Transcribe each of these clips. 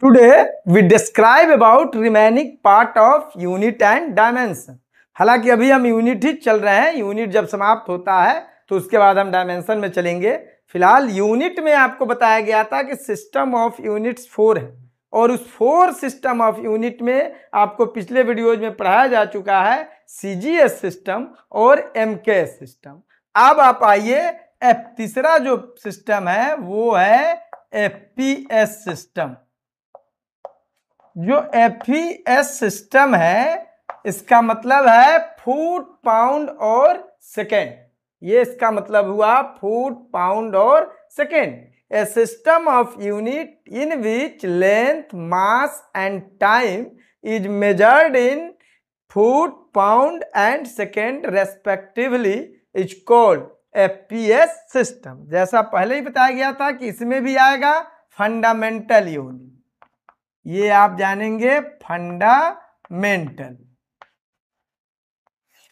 Today we describe about remaining part of unit and dimension. हालांकि अभी हम unit ही चल रहे हैं, यूनिट जब समाप्त होता है तो उसके बाद हम डायमेंशन में चलेंगे। फिलहाल यूनिट में आपको बताया गया था कि सिस्टम ऑफ यूनिट्स 4 है और उस 4 सिस्टम ऑफ यूनिट में आपको पिछले वीडियोज में पढ़ाया जा चुका है सीजीएस सिस्टम और एमकेएस सिस्टम। अब आप आइए, तीसरा जो सिस्टम है वो है एफपीएस सिस्टम। जो एफपीएस सिस्टम है इसका मतलब है फुट, पाउंड और सेकेंड। ये इसका मतलब हुआ फुट, पाउंड और second. A system of unit in which length, mass and time is measured in foot, pound and second respectively is called FPS system. जैसा पहले ही बताया गया था कि इसमें भी आएगा फंडामेंटल यूनिट, ये आप जानेंगे फंडामेंटल।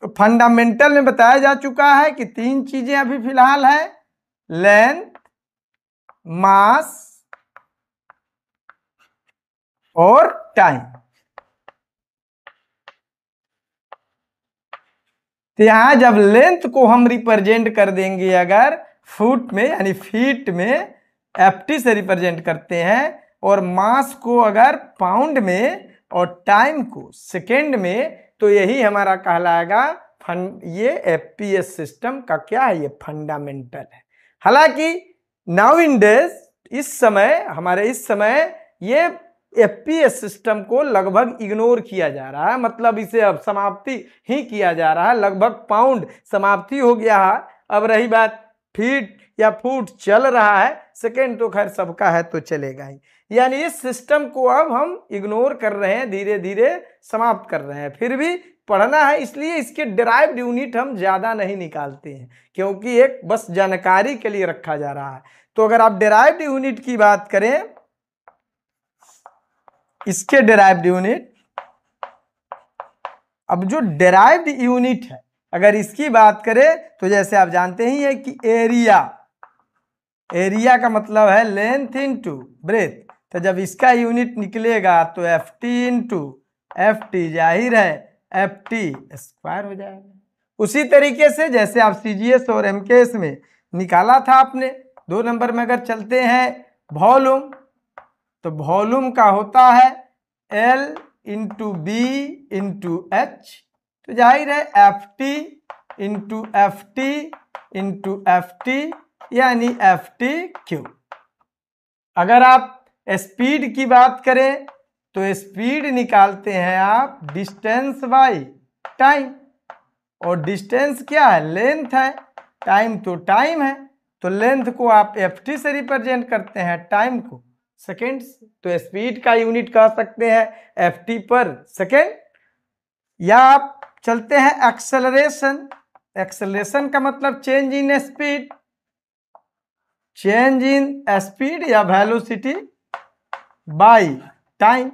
तो फंडामेंटल में बताया जा चुका है कि 3 चीजें अभी फिलहाल है, लेंथ, मास और टाइम। तो यहां जब लेंथ को हम रिप्रेजेंट कर देंगे अगर फुट में यानी फीट में, एफटी से रिप्रेजेंट करते हैं, और मास को अगर पाउंड में और टाइम को सेकेंड में, तो यही हमारा कहलाएगा ये एफपीएस सिस्टम का क्या है, ये फंडामेंटल है। हालांकि नाउ इन डेज, इस समय ये एफपीएस सिस्टम को लगभग इग्नोर किया जा रहा है, मतलब इसे अब समाप्ति ही किया जा रहा है। लगभग पाउंड समाप्ति हो गया है, अब रही बात फीट या फुट चल रहा है, सेकेंड तो खैर सबका है तो चलेगा ही। यानी इस सिस्टम को अब हम इग्नोर कर रहे हैं, धीरे धीरे समाप्त कर रहे हैं। फिर भी पढ़ना है, इसलिए इसके डिराइव्ड यूनिट हम ज्यादा नहीं निकालते हैं, क्योंकि एक बस जानकारी के लिए रखा जा रहा है। तो अगर आप डिराइव्ड यूनिट की बात करें, इसके डिराइव्ड यूनिट, अब जो डिराइव्ड यूनिट है अगर इसकी बात करें तो जैसे आप जानते ही हैं कि एरिया का मतलब है लेंथ इनटू ब्रेथ। तो जब इसका यूनिट निकलेगा तो F t into f T, जाहिर है एफ टी स्क्वायर हो जाएगा। उसी तरीके से जैसे आप सीजीएस और एमकेएस में निकाला था आपने, 2 नंबर में अगर चलते हैं वॉल्यूम, तो वॉल्यूम का होता है l into b into h. तो जाहिर है f t into f t into f t यानी एफ टी क्यू। अगर आप स्पीड की बात करें तो स्पीड निकालते हैं आप डिस्टेंस बाई टाइम, और डिस्टेंस क्या है, लेंथ है, टाइम तो टाइम है, तो लेंथ को आप एफ टी से रिप्रेजेंट करते हैं, टाइम को सेकेंड से। तो स्पीड का यूनिट कह सकते हैं एफ टी पर सेकेंड। या आप चलते हैं एक्सेलरेशन। एक्सेलरेशन का मतलब change in speed, change in speed या वेलोसिटी बाय टाइम।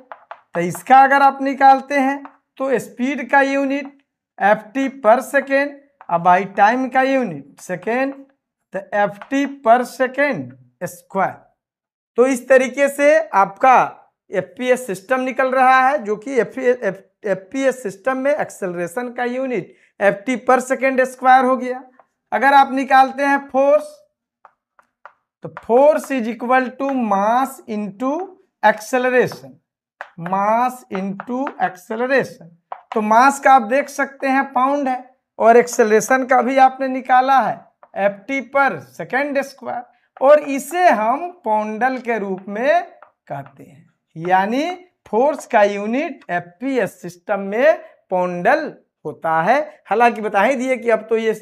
तो इसका अगर आप निकालते हैं तो स्पीड का यूनिट एफ टी पर सेकेंड और बाय टाइम का यूनिट सेकेंड, तो एफ टी पर सेकेंड स्क्वायर। तो इस तरीके से आपका एफपीएस सिस्टम निकल रहा है, जो कि एफपीएस सिस्टम में एक्सेलरेशन का यूनिट एफ टी पर सेकेंड स्क्वायर हो गया। अगर आप निकालते हैं फोर्स, तो force is equal to mass into acceleration, mass into acceleration. तो मास का आप देख सकते हैं पाउंड है, और एक्सेलरेशन का भी आपने निकाला है एफ टी पर सेकेंड स्क्वायर, और इसे हम पाउंडल के रूप में कहते हैं। यानी फोर्स का यूनिट एफपीएस सिस्टम में पाउंडल होता है। हालांकि बता ही दिए कि अब तो ये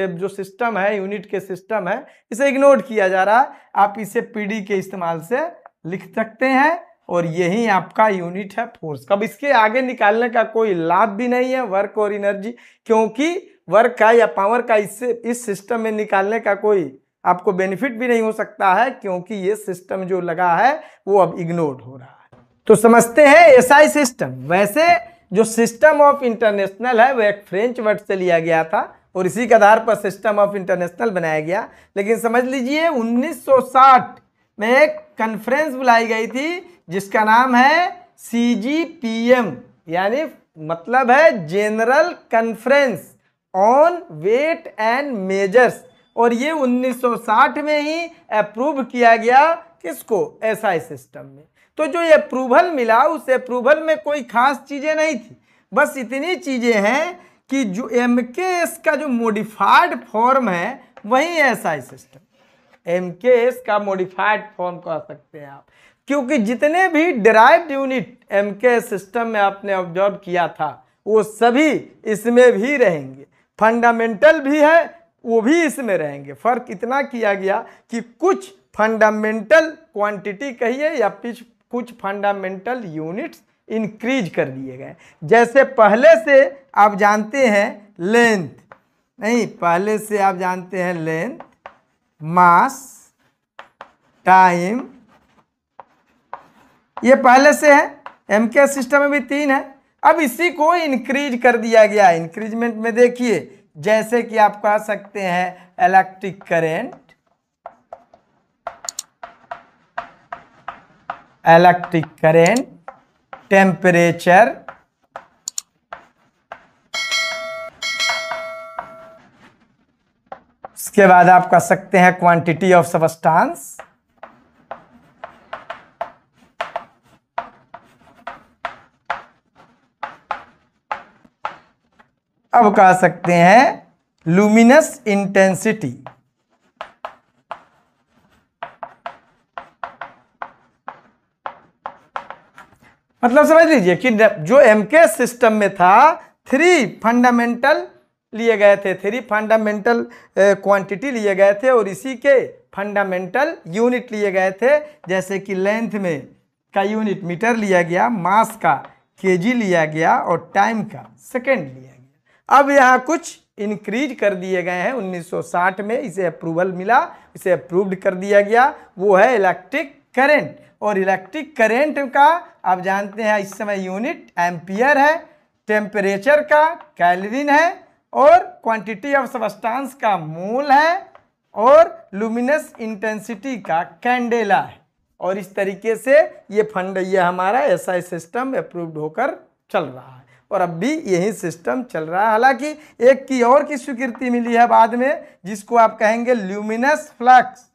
जो सिस्टम है, यूनिट के सिस्टम है, इसे इग्नोर किया जा रहा है। आप इसे पीडी के इस्तेमाल से लिख सकते हैं, और यही आपका यूनिट है फोर्स। कब इसके आगे निकालने का कोई लाभ भी नहीं है, वर्क और एनर्जी, क्योंकि वर्क का या पावर का इस सिस्टम में निकालने का कोई आपको बेनिफिट भी नहीं हो सकता है, क्योंकि ये सिस्टम जो लगा है वो अब इग्नोर हो रहा है। तो समझते हैं एसआई सिस्टम। वैसे जो सिस्टम ऑफ इंटरनेशनल है वो एक फ्रेंच वर्ड से लिया गया था, और इसी के आधार पर सिस्टम ऑफ इंटरनेशनल बनाया गया। लेकिन समझ लीजिए 1960 में एक कॉन्फ्रेंस बुलाई गई थी जिसका नाम है CGPM, यानी मतलब है general conference on weight and measures, और ये 1960 में ही अप्रूव किया गया किसको, SI सिस्टम में। तो जो ये अप्रूवल मिला उस अप्रूवल में कोई खास चीजें नहीं थी, बस इतनी चीजें हैं कि जो MKS का जो मॉडिफाइड फॉर्म है वही SI सिस्टम। MKS का मॉडिफाइड फॉर्म कह सकते हैं आप, क्योंकि जितने भी डिराइव्ड यूनिट MKS सिस्टम में आपने ऑब्जर्व किया था वो सभी इसमें भी रहेंगे, फंडामेंटल भी है वो भी इसमें रहेंगे। फर्क इतना किया गया कि कुछ फंडामेंटल क्वांटिटी कहिए या कुछ फंडामेंटल यूनिट्स इंक्रीज कर दिए गए। जैसे पहले से आप जानते हैं लेंथ, नहीं पहले से आप जानते हैं लेंथ, मास, टाइम, ये पहले से है, MKS सिस्टम में भी 3 है। अब इसी को इंक्रीज कर दिया गया। इंक्रीजमेंट में देखिए, जैसे कि आप कह सकते हैं इलेक्ट्रिक करंट, टेम्परेचर, उसके बाद आप कह सकते हैं क्वांटिटी ऑफ सब्सटेंस, अब कह सकते हैं लुमिनस इंटेंसिटी। मतलब समझ लीजिए कि जो MKS सिस्टम में था 3 फंडामेंटल लिए गए थे, 3 फंडामेंटल क्वांटिटी लिए गए थे और इसी के फंडामेंटल यूनिट लिए गए थे। जैसे कि लेंथ में का यूनिट मीटर लिया गया, मास का kg लिया गया और टाइम का सेकेंड लिया गया। अब यहाँ कुछ इंक्रीज कर दिए गए हैं। 1960 में इसे अप्रूवल मिला, इसे अप्रूव्ड कर दिया गया, वो है इलेक्ट्रिक करंट। और इलेक्ट्रिक करंट का आप जानते हैं इस समय यूनिट एम्पियर है, टेम्परेचर का केल्विन है और क्वांटिटी ऑफ सब्सटेंस का मोल है और लुमिनस इंटेंसिटी का कैंडेला है। और इस तरीके से ये हमारा SI सिस्टम अप्रूव्ड होकर चल रहा है और अब भी यही सिस्टम चल रहा है। हालांकि एक की और की स्वीकृति मिली है बाद में, जिसको आप कहेंगे ल्यूमिनस फ्लक्स,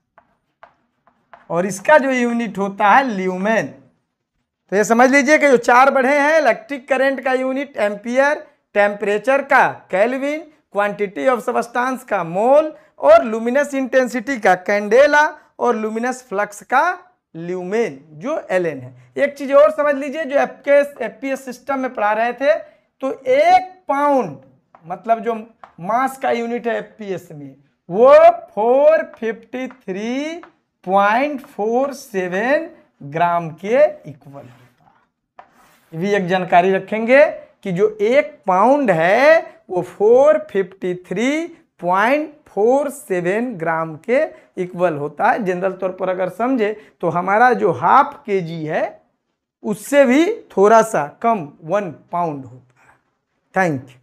और इसका जो यूनिट होता है ल्यूमेन। तो ये समझ लीजिए कि जो 4 बढ़े हैं, इलेक्ट्रिक करंट का यूनिट एम्पियर, टेम्परेचर का केल्विन, क्वांटिटी ऑफ सब्सटेंस का मोल और लुमिनस इंटेंसिटी का कैंडेला और लुमिनस फ्लक्स का ल्यूमेन जो LN है। एक चीज और समझ लीजिए, जो FPS सिस्टम में पढ़ा रहे थे, तो 1 पाउंड मतलब जो मास का यूनिट है FPS में, वो 453.47 ग्राम के इक्वल होता है। ये भी एक जानकारी रखेंगे कि जो 1 पाउंड है वो 453.47 ग्राम के इक्वल होता है। जनरल तौर पर अगर समझे तो हमारा जो ½ kg है उससे भी थोड़ा सा कम 1 पाउंड होता है। Thank you.